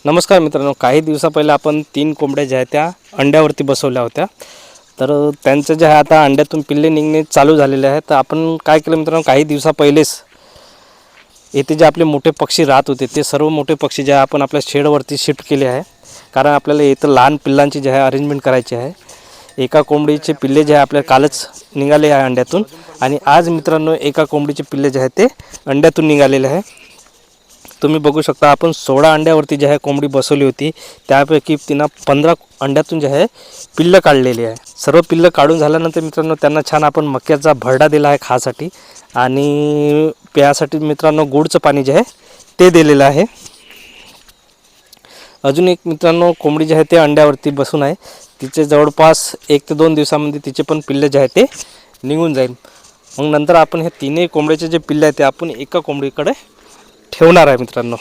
नमस्कार मित्रांनो, काही दिवसा पहिले आपण 3 कोंबड्या ज्या आहेत त्या अंड्यावरती बसवल्या होत्या. तर त्यांचं जे आहे आता अंड्यातून पिल्ले निघणे चालू झालेले आहेत. तर आपण काय केलं मित्रांनो, काही दिवसा पहिलेच येथे जे आपले मोठे पक्षी राहत होते ते सर्व मोठे पक्षी जे आहे आपण आपल्या शेडवरती शिफ्ट केले आहे. कारण आपल्याला इथं लहान पिल्लांची जे आहे अरेंजमेंट करायची आहे. एका कोंबडीचे पिल्ले जे आहे आपल्याला कालच निघाले आहे अंड्यातून, आणि आज मित्रांनो एका कोंबडीचे पिल्ले जे आहे ते अंड्यातून निघालेले आहे. तुम्ही बघू शकता, आपण 16 अंड्यावरती जे आहे कोंबडी बसवली होती, त्यापैकी तिनं 15 अंड्यातून जे आहे पिल्लं काढलेली आहे. सर्व पिल्लं काढून झाल्यानंतर मित्रांनो त्यांना छान आपण मक्याचा भरडा दिला आहे खासाठी, आणि प्यासाठी मित्रांनो गुळचं पाणी जे आहे ते दिलेलं आहे. अजून एक मित्रांनो कोंबडी जे आहे ते अंड्यावरती बसून आहे. तिचे जवळपास 1 ते 2 दिवसामध्ये तिचे पण पिल्ले जे आहे ते निघून जाईल. मग नंतर आपण हे तीनही कोंबड्याचे जे पिल्ले आहेत ते आपण एका कोंबडीकडे ठेवणार आहे मित्रांनो,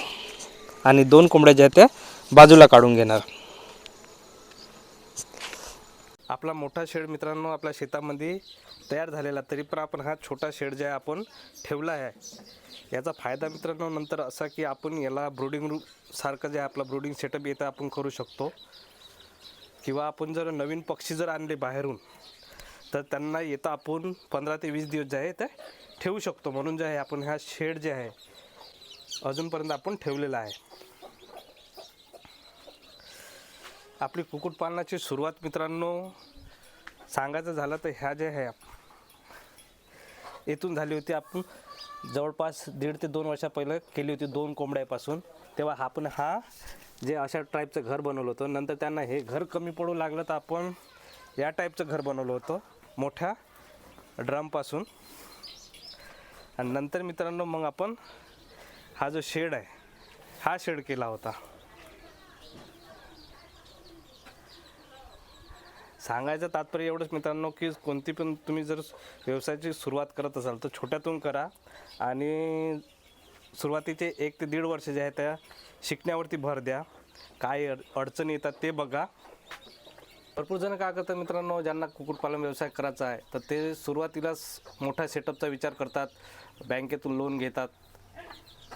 आणि 2 कोंबड्या ज्या आहेत त्या बाजूला काढून घेणार. आपला मोठा शेड मित्रांनो आपल्या शेतामध्ये तयार झालेला, तरी पण आपण हा छोटा शेड जे आहे आपण ठेवला आहे. याचा फायदा मित्रांनो नंतर असा की आपण याला ब्रूडिंग रूम सारखं जे आपला ब्रूडिंग सेटअप येतं आपण करू शकतो, किंवा आपण जर नवीन पक्षी जर आणले बाहेरून तर त्यांना येतं आपण 15 ते 20 दिवस जे आहे ते ठेवू शकतो. म्हणून जे आहे आपण हा शेड जे आहे अजूनपर्यंत आपण ठेवलेला आहे. आपली कुक्कुटपालनाची सुरुवात मित्रांनो सांगायचं झालं तर ह्या जे आहे इथून झाली होती. आपण जवळपास 1.5 ते 2 वर्षा पहिलं केली होती 2 कोंबड्यापासून. तेव्हा आपण हा जे अशा टाईपचं घर बनवलं होतं. नंतर त्यांना हे घर कमी पडू लागलं तर आपण या टाईपचं घर बनवलं होतं मोठ्या ड्रमपासून. आणि नंतर मित्रांनो मग आपण हा जो शेड आहे हा शेड केला होता. सांगायचं तात्पर्य एवढंच मित्रांनो की कोणती पण तुम्ही जर व्यवसायाची सुरुवात करत असाल तर छोट्यातून करा, आणि सुरुवातीचे 1 ते 1.5 वर्ष जे आहे त्या शिकण्यावरती भर द्या. काय अडचणी येतात ते बघा. भरपूर जण काय करतात मित्रांनो, ज्यांना कुक्कुटपालन व्यवसाय करायचा आहे तर ते सुरुवातीलाच मोठा सेटअपचा विचार करतात, बँकेतून लोन घेतात.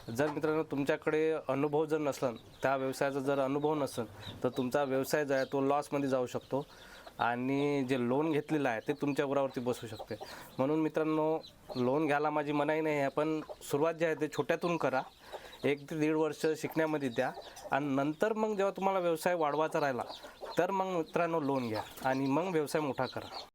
जर मित्रांनो तुमच्याकडे अनुभव जर नसेल, त्या व्यवसायाचा जर अनुभव नसेल तर तुमचा व्यवसाय जो आहे तो लॉसमध्ये जाऊ शकतो, आणि जे लोन घेतलेलं आहे ते तुमच्या उरावरती बसू शकते. म्हणून मित्रांनो लोन घ्यायला माझी मनाई नाही आहे, पण सुरुवात जी आहे ते छोट्यातून करा. 1 ते 1.5 वर्ष शिकण्यामध्ये द्या, आणि नंतर मग जेव्हा तुम्हाला व्यवसाय वाढवायचा राहिला तर मग मित्रांनो लोन घ्या आणि मग व्यवसाय मोठा करा.